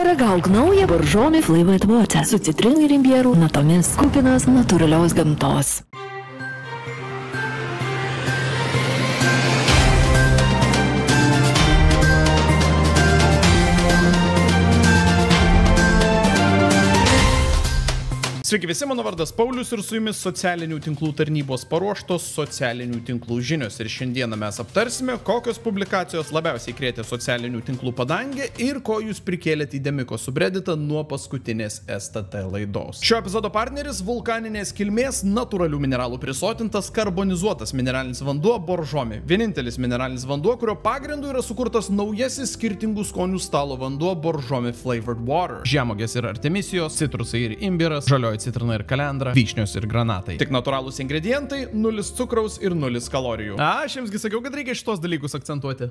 Paragauk naują Boržomi Flavored Water su citrinų ir imbierų natomis, kupinas natūralios gamtos. Sveiki visi, mano vardas Paulius ir su jumis socialinių tinklų tarnybos paruoštos socialinių tinklų žinios. Ir šiandieną mes aptarsime, kokios publikacijos labiausiai krėtė socialinių tinklų padangę ir ko jūs prikėlėte į Demiko subredditą nuo paskutinės STT laidos. Šio epizodo partneris - vulkaninės kilmės natūralių mineralų prisotintas karbonizuotas mineralinis vanduo Boržomi. Vienintelis mineralinis vanduo, kurio pagrindu yra sukurtas naujasis skirtingų skonių stalo vanduo Boržomi Flavored Water. Žemuogės ir artemisijos, citrusai ir imbiras, žalioji citrina ir kalendra, vyšnios ir granatai. Tik natūralūs ingredientai, 0 cukraus ir 0 kalorijų. Aš jums sakiau, kad reikia šitos dalykus akcentuoti.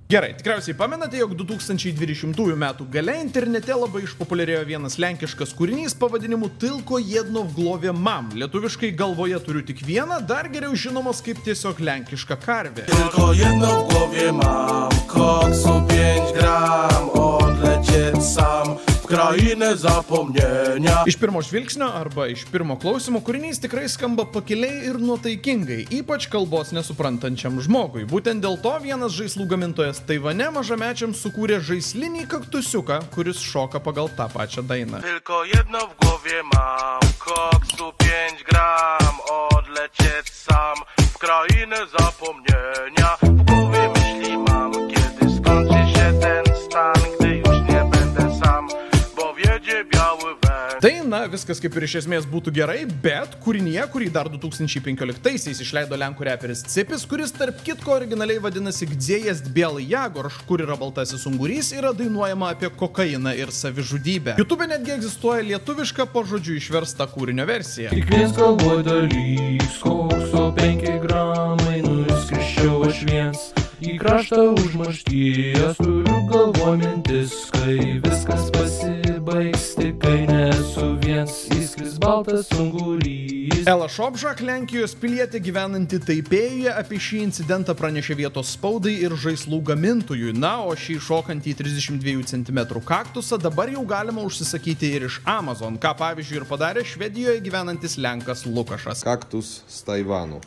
Gerai, tikriausiai pamenate, jog 2020 metų gale internete labai išpopuliarėjo vienas lenkiškas kūrinys pavadinimu Tilko Jedno v glovė mam. Lietuviškai galvoje turiu tik vieną, dar geriau žinomas kaip tiesiog lenkiška karvė. Tylko jedno w głowie mam, koksu 5 gram, odlecieć sam w krainę zapomnienia. Iš pirmo žvilgsnio arba iš pirmo klausimo kūrinys tikrai skamba pakiliai ir nuotaikingai, ypač kalbos nesuprantančiam žmogui. Būtent dėl to vienas žaislų gamintojas Taivane mažamečiams sukūrė žaislinį kaktusiuką, kuris šoka pagal tą pačią dainą. Tylko jedno w głowie mam, koksu 5 gram, odlecieć sam w krainę zapomnienia. W głowie myśli mam, kiedy skończy się ten stan, gdy już nie będę sam, bo wiedzie biały węż. Tai, na, viskas kaip ir iš esmės būtų gerai, bet kūrinyje, kurį dar 2015-aisiais išleido lenkų reperis Cipis, kuris tarp kitko originaliai vadinasi Gdziejas Bielai Jagorš, kur yra baltasis ungurys, yra dainuojama apie kokainą ir savižudybę. YouTube netgi egzistuoja lietuviška pažodžiu išversta kūrinio versija. Tik viens galvoj dalyks, kokso 5 gramai, nuskrisčiau aš viens. Į kraštą užmaršties turiu galvoj mintis, kai viskas pasibaigs, tik kai nesu viens, įskris baltas ungurys. Ela Šobžak, Lenkijos pilietė gyvenanti Taipėjuje, apie šį incidentą pranešė vietos spaudai ir žaislų gamintojui. Na, o šį šokantį 32 cm kaktusą dabar jau galima užsisakyti ir iš Amazon, ką pavyzdžiui ir padarė Švedijoje gyvenantis Lenkas Lukašas. Kaktus z Tajwanu.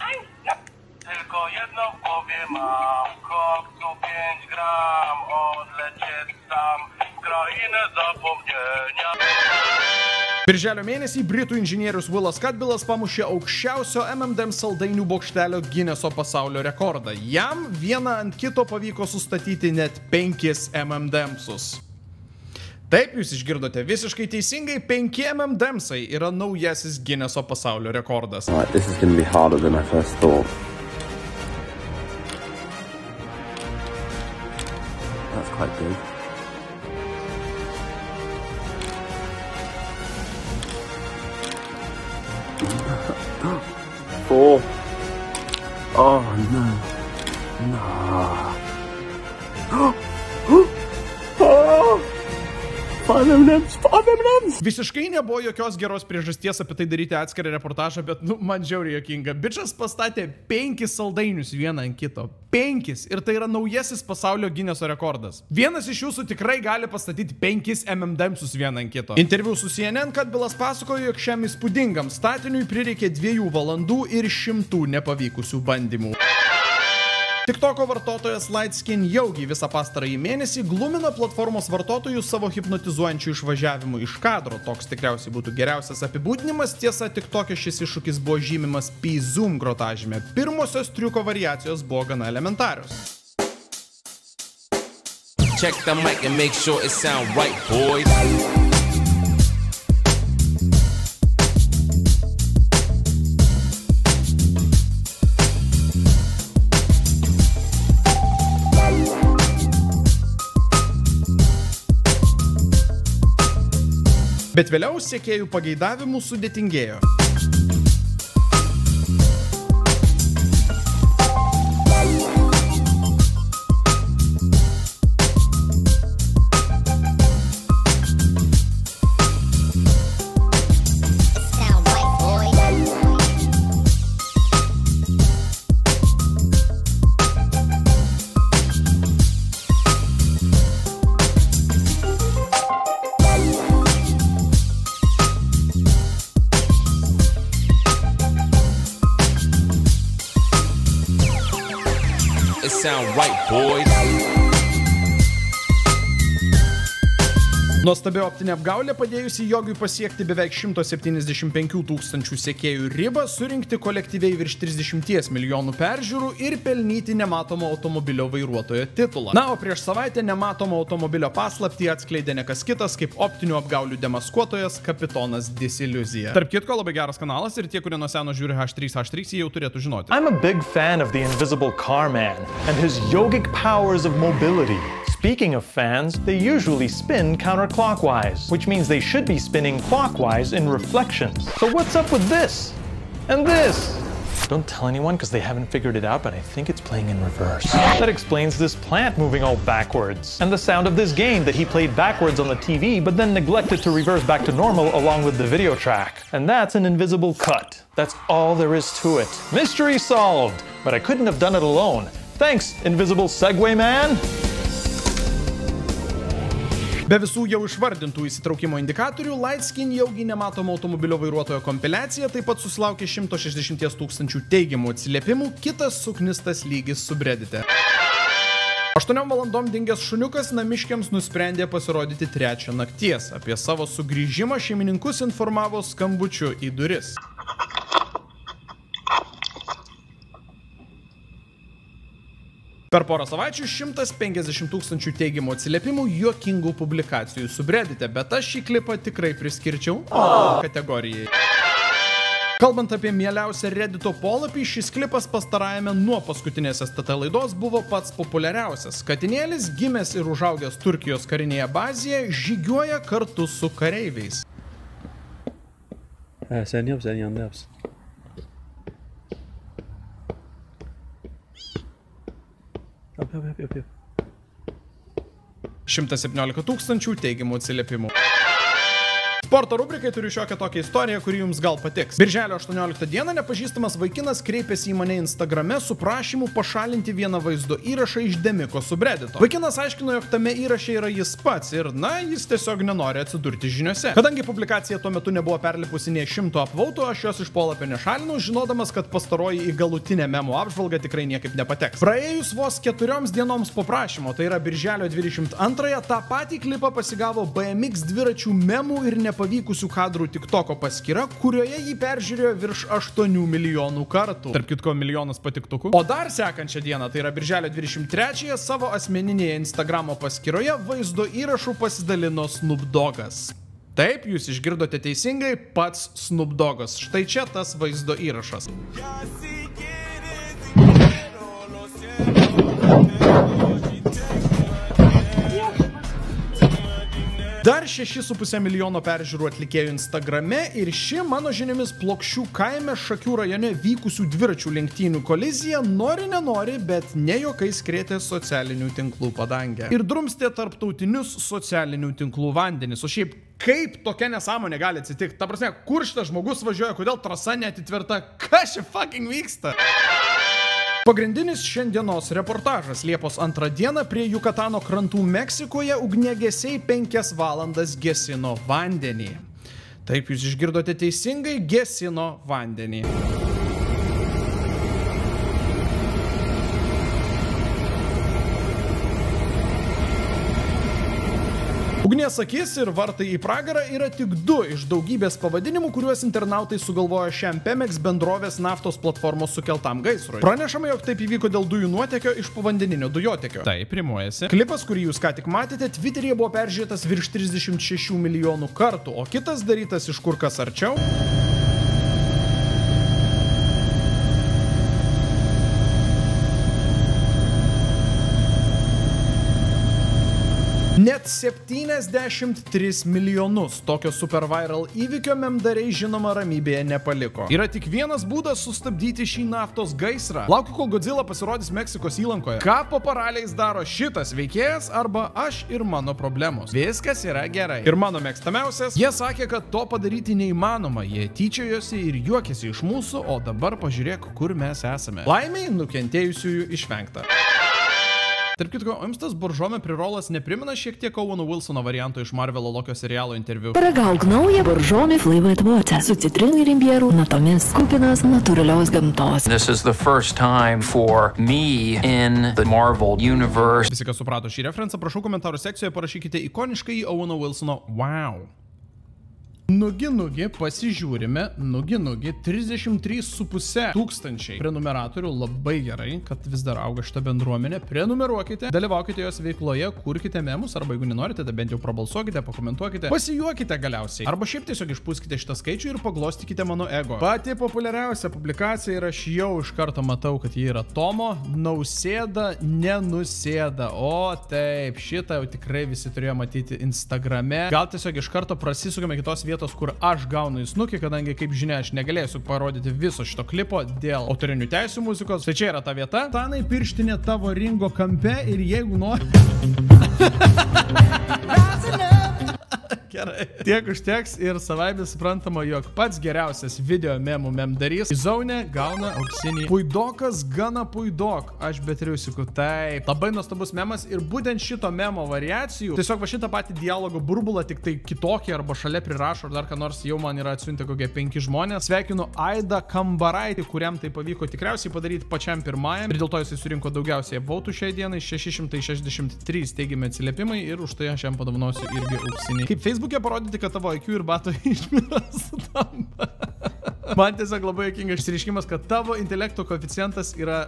Tylko jedno w głowie mam, koksu 5 gram, odlecieć sam w krainę zapomnienia. Birželio mėnesį britų inžinierius Willas Cudbillas pamušė aukščiausio M&M saldainių bokštelio Gineso pasaulio rekordą. Jam vieną ant kito pavyko sustatyti net 5 M&M'sus. Taip, jūs išgirdote visiškai teisingai, 5 M&M'sai yra naujasis Gineso pasaulio rekordas. Right, this is going to be harder than I first thought. That's quite good. Four. Oh no. No. Oh! 5 M&Ms! Visiškai nebuvo jokios geros priežasties apie tai daryti atskirą reportažą, bet, man žiauriai juokinga. Bičas pastatė 5 saldainius vieną ant kito. 5. Ir tai yra naujasis pasaulio Gineso rekordas. Vienas iš jūsų tikrai gali pastatyti 5 M&M'sus vieną ant kito. Interviu su CNN Cudbillas pasakojo, jog šiam įspūdingam statiniui prireikė 2 valandų ir 100 nepavykusių bandymų. TikToko vartotojas Lightskin Yogi visą pastarąjį mėnesį glumina platformos vartotojus savo hipnotizuojančių išvažiavimų iš kadro. Toks tikriausiai būtų geriausias apibūdinimas. Tiesa, TikTok'e šis iššūkis buvo žymimas P-Zoom grotažyme. Pirmosios triuko variacijos buvo gana elementarios. Check the mic and make sure it sound right, boys. Bet vėliau sekėjų pageidavimų sudėtingėjo. sound right, boys. Nuostabi optinė apgaulė padėjusi Jogiui pasiekti beveik 175 000 sekėjų ribą, surinkti kolektyviai virš 30 milijonų peržiūrų ir pelnyti nematomo automobilio vairuotojo titulą. Na, o prieš savaitę nematomo automobilio paslaptį atskleidė ne kas kitas kaip optinių apgaulių demaskuotojas Kapitonas Disiluzija. Tarp kitko, labai geras kanalas ir tie, kurie nuo seno žiūri H3, jį jau turėtų žinoti. I'm a big fan of the Invisible Car Man and his yogic powers of mobility. Speaking of fans, they usually spin counterclockwise, which means they should be spinning clockwise in reflections. So what's up with this? And this? Don't tell anyone because they haven't figured it out, but I think it's playing in reverse. That explains this plant moving all backwards, and the sound of this game that he played backwards on the TV, but then neglected to reverse back to normal along with the video track. And that's an invisible cut. That's all there is to it. Mystery solved, but I couldn't have done it alone. Thanks, Invisible Segway Man! Be visų jau išvardintų įsitraukimo indikatorių, Lightskin Yogi nematomo automobilio vairuotojo kompiliacija taip pat susilaukė 160 000 teigiamų atsiliepimų, kitas suknistas lygis subreddite. 8 valandom dingęs šuniukas namiškiams nusprendė pasirodyti 3 nakties. Apie savo sugrįžimą šeimininkus informavo skambučiu į duris. Per porą savaičių 150 000 teigiamų atsiliepimų juokingų publikacijų subreddite, bet aš šį klipą tikrai priskirčiau kategorijai. Kalbant apie mieliausią Reddito polapį, šis klipas pastarajame nuo paskutinės STT laidos buvo pats populiariausias. Katinėlis, gimęs ir užaugęs Turkijos karinėje bazėje, žygiuoja kartu su kareiviais. Sen yanında yapsın. 117 000 teigiamų atsiliepimų. Sporto rubrikai turiu šiokią tokią istoriją, kuri jums gal patiks. Birželio 18 dieną nepažįstamas vaikinas kreipėsi į mane Instagrame su prašymu pašalinti vieną vaizdo įrašą iš Demiko subreddito. Vaikinas aiškino, jog tame įraše yra jis pats ir, jis tiesiog nenori atsidurti žiniuose. Kadangi publikacija tuo metu nebuvo perlipusi nei 100 apvautų, aš jos iš polapio nešalinau, žinodamas, kad pastaroji į galutinę memų apžvalgą tikrai niekaip nepateks. Praėjus vos 4 dienoms po prašymo, tai yra birželio 22-ąją, tą patį klipą pasigavo BMX dviračių memų ir nepavykusių kadrų TikToko paskyra, kurioje jį peržiūrėjo virš 8 milijonų kartų. Tarp kitko milijonas patiktukų. O dar sekančią dieną, tai yra birželio 23-ąją, savo asmeninėje Instagramo paskyroje vaizdo įrašų pasidalino Snoop Doggas. Taip, jūs išgirdote teisingai, pats Snoop Doggas. Štai čia tas vaizdo įrašas. Dar 6,5 milijono peržiūrų atlikėjų Instagrame ir ši, mano žiniomis, Plokščių kaime Šakių rajone vykusių dviračių lenktynių kolizija nori, bet ne juokais krėtė socialinių tinklų padangę. Ir drumstė tarptautinius socialinių tinklų vandenis. O šiaip, kaip tokia nesąmonė gali atsitikti? Ta prasme, kur šitas žmogus važiuoja, kodėl trasa neatitverta? Kas čia fucking vyksta? Pagrindinis šiandienos reportažas. Liepos 2 dieną prie Jukatano krantų Meksikoje ugniagesiai 5 valandas gesino vandenį. Taip, jūs išgirdote teisingai, gesino vandenį. Ugnies akis ir vartai į pragarą yra tik 2 iš daugybės pavadinimų, kuriuos internautai sugalvojo šiam Pemex bendrovės naftos platformos sukeltam gaisrui. Pranešama, jog taip įvyko dėl dujų nuotėkio iš povandeninio dujotekio. Taip, rimuojasi. Klipas, kurį jūs ką tik matėte, Twitteryje buvo peržiūrėtas virš 36 milijonų kartų, o kitas darytas iš kur kas arčiau. Net 73 milijonus tokio superviral įvykio memdariai žinoma ramybėje nepaliko. Yra tik vienas būdas sustabdyti šį naftos gaisrą. Laukiu, kol Godzilla pasirodys Meksikos įlankoje. Ką po paraliais daro šitas veikėjas arba aš ir mano problemos. Viskas yra gerai. Ir mano mėgstamiausias, jie sakė, kad to padaryti neįmanoma. Jie tyčiojosi ir juokėsi iš mūsų, o dabar pažiūrėk, kur mes esame. Laimiai nukentėjusiųjų išvengta. Tarp kitko, jums tas Boržome prirolas neprimena šiek tiek Oweno Wilsono varianto iš Marvelo Lokio serialo interviu? Paragauk naują Boržome Flavored Water su citrinų ir imbierų natomis, kupinas natūralios gamtos. This is the first time for me in the Marvel universe. Visi, kas suprato šį referencą, prašau komentarų sekcijoje parašykite ikoniškai į Oweno Wilsono wow. Nugi, pasižiūrime, nugi, 33,5 tūkstančiai prenumeratorių, labai gerai, kad vis dar auga šitą bendruomenę, prenumeruokite, dalyvaukite jos veikloje, kurkite memus, arba jeigu nenorite, tai bent jau prabalsuokite, pakomentuokite, pasijuokite galiausiai, arba šiaip tiesiog išpūskite šitą skaičių ir paglostykite mano ego. Pati populiariausia publikacija ir aš jau iš karto matau, kad ji yra Tomo, nausėda, nenusėda, o taip, šitą jau tikrai visi turėjo matyti Instagrame, gal tiesiog iš karto prasisukame kitos vietos, kur aš gaunu į snukį, kadangi, kaip žinia, aš negalėsiu parodyti viso šito klipo dėl autorinių teisių muzikos. Tai čia yra ta vieta. Tanai pirštinė tavo ringo kampe ir jeigu nori... Gerai. Tiek užteks ir savaime suprantama, jog pats geriausias video memų memdarys Izaunė gauna auksinį puidokas gana puidok. Aš betriusiku. Taip. Labai nuostabus memas ir būtent šito memo variacijų. Tiesiog va šitą patį dialogo burbulą, tik tai kitokį arba šalia prirašo ar dar ką nors jau man yra atsiuntę kokie 5 žmonės. Sveikinu Aidą Kambaraitį, kuriam tai pavyko tikriausiai padaryti pačiam pirmajam. Ir dėl to jisai surinko daugiausiai apvautų šiai dienai. 663 teigiami atsiliepimai ir už tai aš jam padovanosiu irgi auksinį. Kaip Facebook'e parodyti, kad tavo IQ ir bato išmiras sutampa. Man tiesiog labai juokingas išsireiškimas, kad tavo intelekto koeficientas yra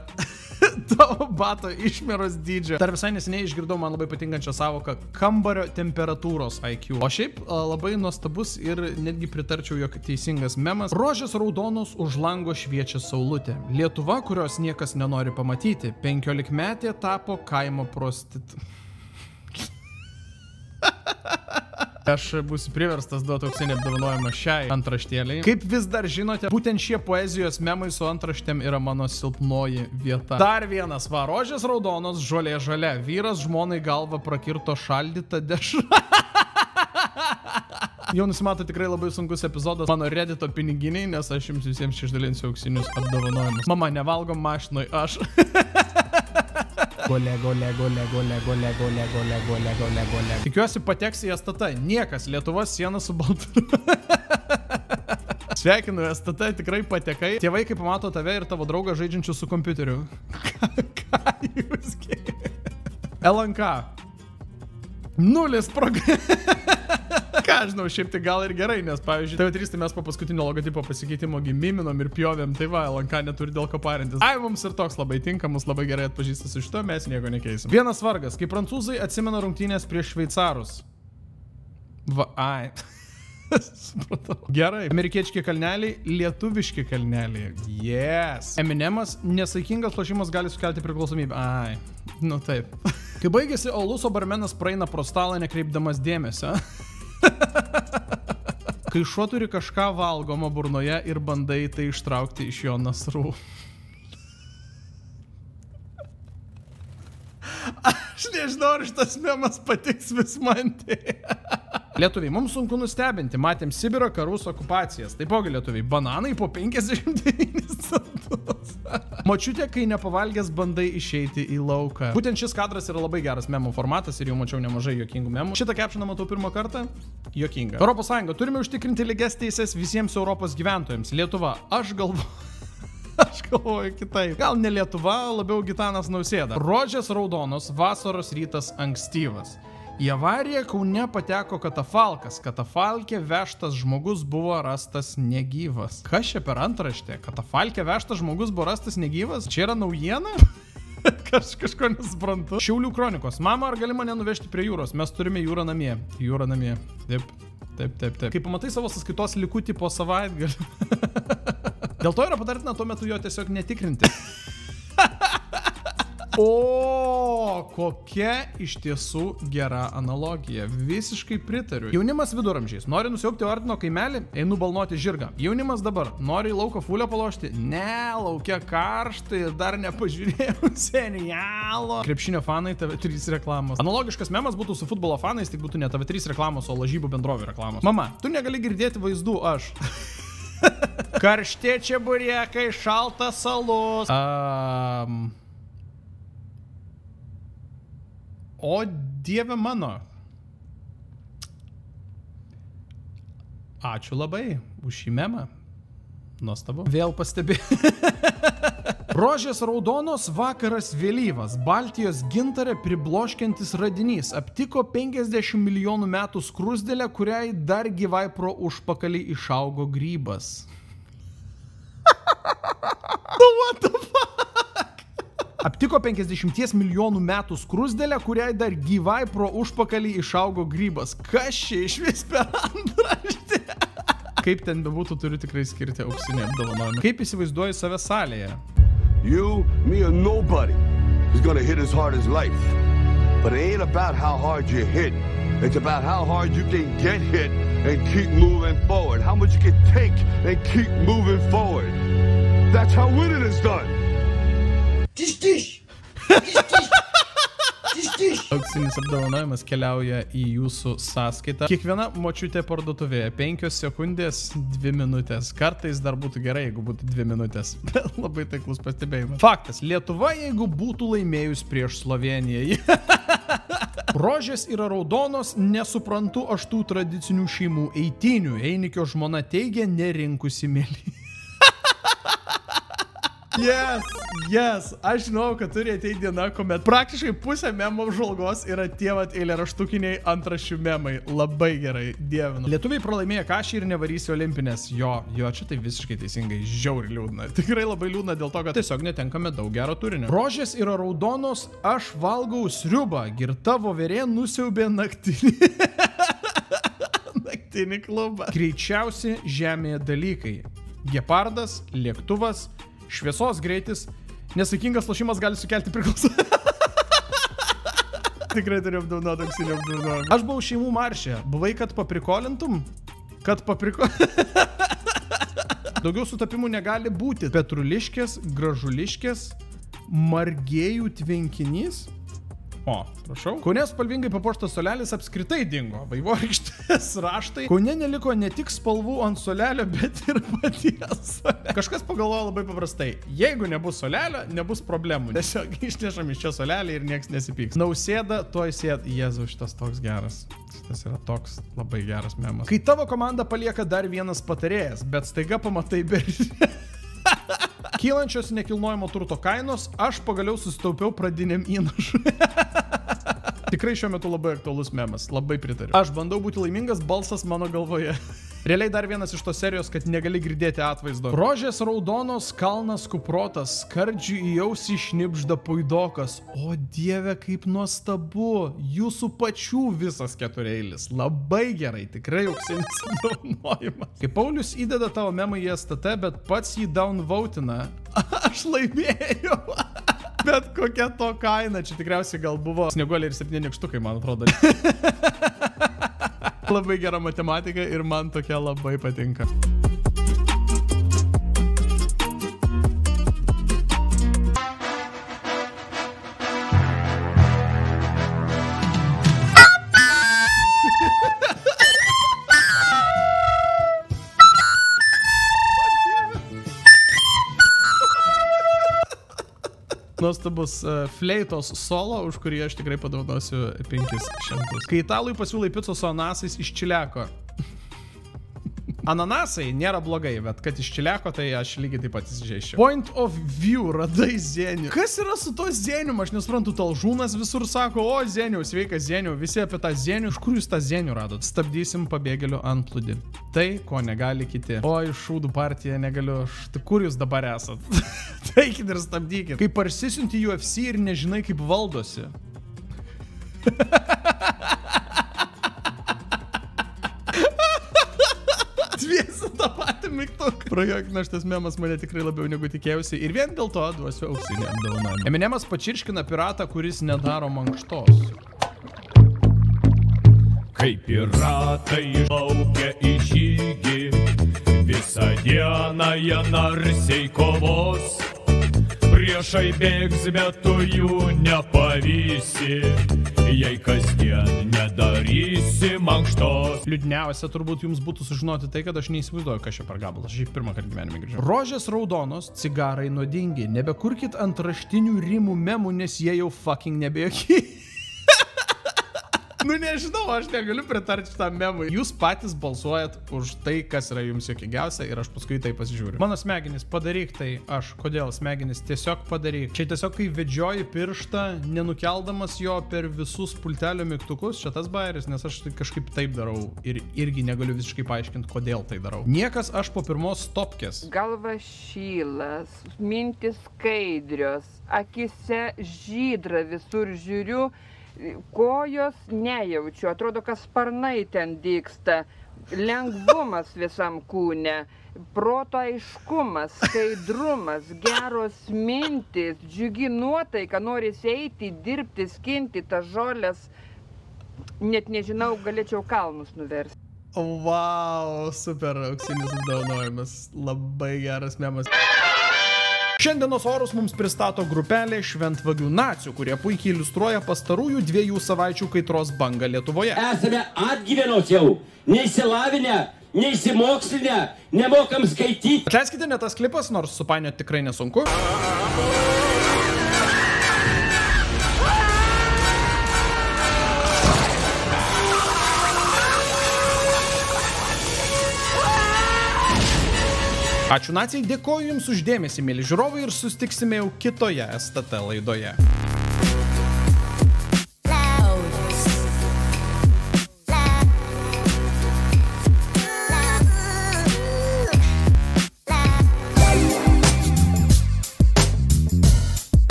tavo bato išmiros dydžio. Dar visai neseniai išgirdau man labai patinkančią savoką kambario temperatūros IQ. O šiaip labai nuostabus ir netgi pritarčiau, jog teisingas memas. Rožės raudonos už lango šviečia saulutė. Lietuva, kurios niekas nenori pamatyti. 15-metė tapo kaimo Aš būsiu priverstas duoti auksinį apdovanojimą šiai antraštėliai. Kaip vis dar žinote, būtent šie poezijos memai su antraštėm yra mano silpnoji vieta. Dar vienas va, rožės raudonos, žolė žalia. Vyras žmonai galvą prakirto šaldytą dešrą. Jau nusimato tikrai labai sunkus epizodas mano Reddito piniginiai, nes aš jums visiems išdalinsiu auksinius apdovanojimus. Mama, nevalgom mašinoj, aš. Gole. Tikiuosi pateks į STT. Niekas, Lietuvos siena su Baltarusija. Sveikinu, STT tikrai patekai. Tėvai, kai pamato tave ir tavo draugą žaidžiančių su kompiuteriu. Ką jūs gėrė? LNK. 0 Ką žinau, šiaip tai gal ir gerai, nes pavyzdžiui, TV3 tai mes po paskutinio logotipo pasikeitimo miminom ir pjovėm, tai va, LNK neturi dėl ko parintis. Ai, mums ir toks labai tinkamus, labai gerai atpažįstas iš to, mes nieko nekeisim. Vienas vargas, kai prancūzai atsimena rungtynės prieš šveicarus. Va, ai. Supratau. Gerai. Amerikiečiai kalneliai, lietuviški kalneliai. Yes. Eminemas, nesaikingas lošimas gali sukelti priklausomybę. Ai, nu taip. Kai baigėsi Aluso barmenas praeina pro stalą nekreipdamas dėmesio. Kai šuo turi kažką valgoma burnoje ir bandai tai ištraukti iš jo nasrų. Aš nežinau, ar šitas memas patiks vis man tai. Lietuviai, mums sunku nustebinti, matėm Sibiro karus okupacijas. Taipogi lietuviai, bananai po 59 centus. Močiutė, kai nepavalgęs bandai išeiti į lauką. Būtent šis kadras yra labai geras memų formatas ir jau mačiau nemažai juokingų memų. Šitą captioną matau pirmą kartą. Juokinga. Europos Sąjunga, turime užtikrinti lygias teises visiems Europos gyventojams. Lietuva, aš galvoju kitaip. Gal ne Lietuva, labiau Gitanas Nausėda. Rožės raudonos, vasaros rytas ankstyvas. Į avariją Kaune pateko katafalkas. Katafalke vežtas žmogus buvo rastas negyvas. Kas čia per antraštė? Katafalke vežtas žmogus buvo rastas negyvas? Čia yra naujiena? Kažko nesuprantu. Šiaulių kronikos. Mama, ar gali mane nuvežti prie jūros? Mes turime jūrą namie. Jūrą namie. Taip. Kai pamatai savo sąskaitos likutį po savaitgalį. Dėl to yra patartina tuo metu jo tiesiog netikrinti. O, kokia iš tiesų gera analogija. Visiškai pritariu. Jaunimas viduramžiais. Nori nusiaupti Ordino kaimelį? Einu balnoti žirgą. Jaunimas dabar. Nori į lauką fulio palošti? Ne, laukia karštai ir dar nepažiūrėjau serialo. Krepšinio fanai, TV3 reklamos. Analogiškas memas būtų su futbolo fanais, tik būtų ne TV3 reklamos, o lažybų bendrovių reklamos. Mama, tu negali girdėti vaizdų, aš. Karštė čia buriekai, šaltas alus. O dieve mano. Ačiū labai už šį memą. Nuostabu. Vėl pastebėjau. Rožės raudonos, vakaras vėlyvas. Baltijos gintarė pribloškiantis radinys. Aptiko 50 milijonų metų skrusdėlę, kuriai dar gyvai pro užpakalį išaugo grybas. What the fuck? Aptiko 50 milijonų metų skrusdėlę, kuriai dar gyvai pro užpakalį išaugo grybas. Kas čia iš vis per antraštį? Kaip ten bebūtų, turiu tikrai skirti auksinį apdovanojimą. Kaip įsivaizduoji save salėje? You, me, or nobody is gonna hit as hard as life. But it ain't about how hard you hit. It's about how hard you can get hit and keep moving forward. How much you can take and keep moving forward. That's how winning is done. Tish, tish. Tish, tish. Auksinis apdovanojimas keliauja į jūsų sąskaitą. Kiekviena močiutė parduotuvėje 5 sekundės 2 minutės. Kartais dar būtų gerai, jeigu būtų 2 minutės. Labai taiklus pastebėjimas. Faktas. Lietuva, jeigu būtų laimėjus prieš Slovėniją. Rožės yra raudonos, nesuprantu aš tų tradicinių šeimų eitynių. Einikio žmona teigia nerinkusi mėly. Yes, aš žinau, kad turi ateiti diena, kuomet praktiškai pusė memo apžvalgos yra tie vat eilėraštukiniai antraščių memai. Labai gerai, dievinu. Lietuviai pralaimėjo kašį ir nevarys į olimpinės. Jo, čia tai visiškai teisingai, žiauri liūdna. Tikrai labai liūdna dėl to, kad tiesiog netenkame daug gero turinio. Rožės yra raudonos, aš valgau sriubą, girta voverė nusiaubė naktinį. Naktinį klubą. Greičiausi žemėje dalykai. Gepardas, lėktuvas, šviesos greitis, nesaikingas lošimas gali sukelti priklausomybę. Tikrai turiu apdovanoti auksinį apdovanojimą. Aš buvau šeimų marše. Buvai, kad paprikolintum? Daugiau sutapimų negali būti. Petruliškės, gražuliškės, margėjų tvenkinys. O, prašau. Kaune spalvingai papuoštas solelis apskritai dingo. Vaivorykštės raštai. Kaune neliko ne tik spalvų ant solelio, bet ir paties solelio. Kažkas pagalvojo labai paprastai. Jeigu nebus solelio, nebus problemų. Tiesiog išnešam iš čia solelį ir nieks nesipyks. Nausėda, tuoj sėd. Jėzau, šitas toks geras. Šitas yra toks labai geras memas. Kai tavo komanda palieka dar vienas patarėjas, bet staiga pamatai berį. Kylančios nekilnojamo turto kainos, aš pagaliau susitaupiau pradiniam įnašui. Tikrai šiuo metu labai aktualus memas, labai pritariu. Aš bandau būti laimingas, balsas mano galvoje. Realiai dar vienas iš tos serijos, kad negali girdėti atvaizdo. Rožės raudonos, kalnas kuprotas, skardžių į ausį šnibžda puidokas. O dieve, kaip nuostabu, jūsų pačių visas ketureilis. Labai gerai, tikrai auksinis apdovanojimas. Kai Paulius įdeda tavo memą į STT, bet pats jį downvotina, aš laimėjau. Bet kokia to kaina, čia tikriausiai gal buvo Snieguolė ir 7 nykštukai, man atrodo. Labai gera matematika ir man tokia labai patinka. Nuostabus fleitos solo, už kurį aš tikrai padovanosiu 500. Kai italui pasiūlai picos su ananasais iš čiliako. Ananasai nėra blogai, bet kad iš čiliako, tai aš lygiai taip pat įsižeiščiau. Point of view, radai Zenių. Kas yra su to Zeniu? Aš nesuprantu, Talžūnas visur sako, o Zeniau, sveikas Zeniau, visi apie tą Zenių. Iš kur jūs tą Zenių radot? Stabdysim pabėgėlių antplūdį. Tai, ko negali kiti. O, iš šūdų partiją negaliu. Tai kur jūs dabar esat? Taikit ir stabdykit. Kai parsisiunti UFC ir nežinai, kaip valdosi. Dviesi tą patį mygtuką. Prajuokino šitas memas mane tikrai labiau negu tikėjausi ir vien dėl to duosiu auksinį apdovanojimą. Eminemas pačirškina piratą, kuris nedaro mankštos. Kai piratai išplaukia į žygį, visą dieną jie narsiai kovos. Priešai bėgs, bet tu jų nepavysi, jei kasdien nedarysi mankštos. Liūdniausia turbūt jums būtų sužinoti tai, kad aš neįsivaizduoju, kas čia per gabalas. Aš pirmą kartą gyvenime girdžiu. Rožės raudonos, cigarai nuodingi. Nebekurkit antraštinių rimų memų, nes jie jau fucking nebejokiai. Nu nežinau, aš negaliu pritarti šitam memui. Jūs patys balsuojat už tai, kas yra jums juokingiausia ir aš paskui tai pasižiūriu. Mano smegenys, padaryk tai aš. Kodėl smegenys? Tiesiog padaryk. Čia tiesiog, kai vedžioji pirštą, nenukeldamas jo per visus pultelio mygtukus, čia tas bairis, nes aš kažkaip taip darau ir irgi negaliu visiškai paaiškinti, kodėl tai darau. Niekas aš po pirmos stopkės. Galva šylas, mintis skaidrios, akise žydra, visur žiūriu, kojos nejaučiu, atrodo, kad sparnai ten dygsta, lengvumas visam kūne, proto aiškumas, skaidrumas, geros mintis, džiugi nuotaika, norisi eiti, dirbti, skinti tas žolės, net nežinau, galėčiau kalnus nuversti. Wow, super auksinis apdovanojimas, labai geras memas. Šiandienos orus mums pristato grupelė šventvagių nacių, kurie puikiai iliustruoja pastarųjų 2 savaičių kaitros bangą Lietuvoje. Esame atgyvenos jau, neįsilavinę, neįsimokslinę, nemokam skaityti. Atleiskite, ne tas klipas, nors supainioti tikrai nesunku. Ačiū nacijai, dėkoju Jums už dėmesį, mėly žiūrovai, ir susitiksime jau kitoje STT laidoje.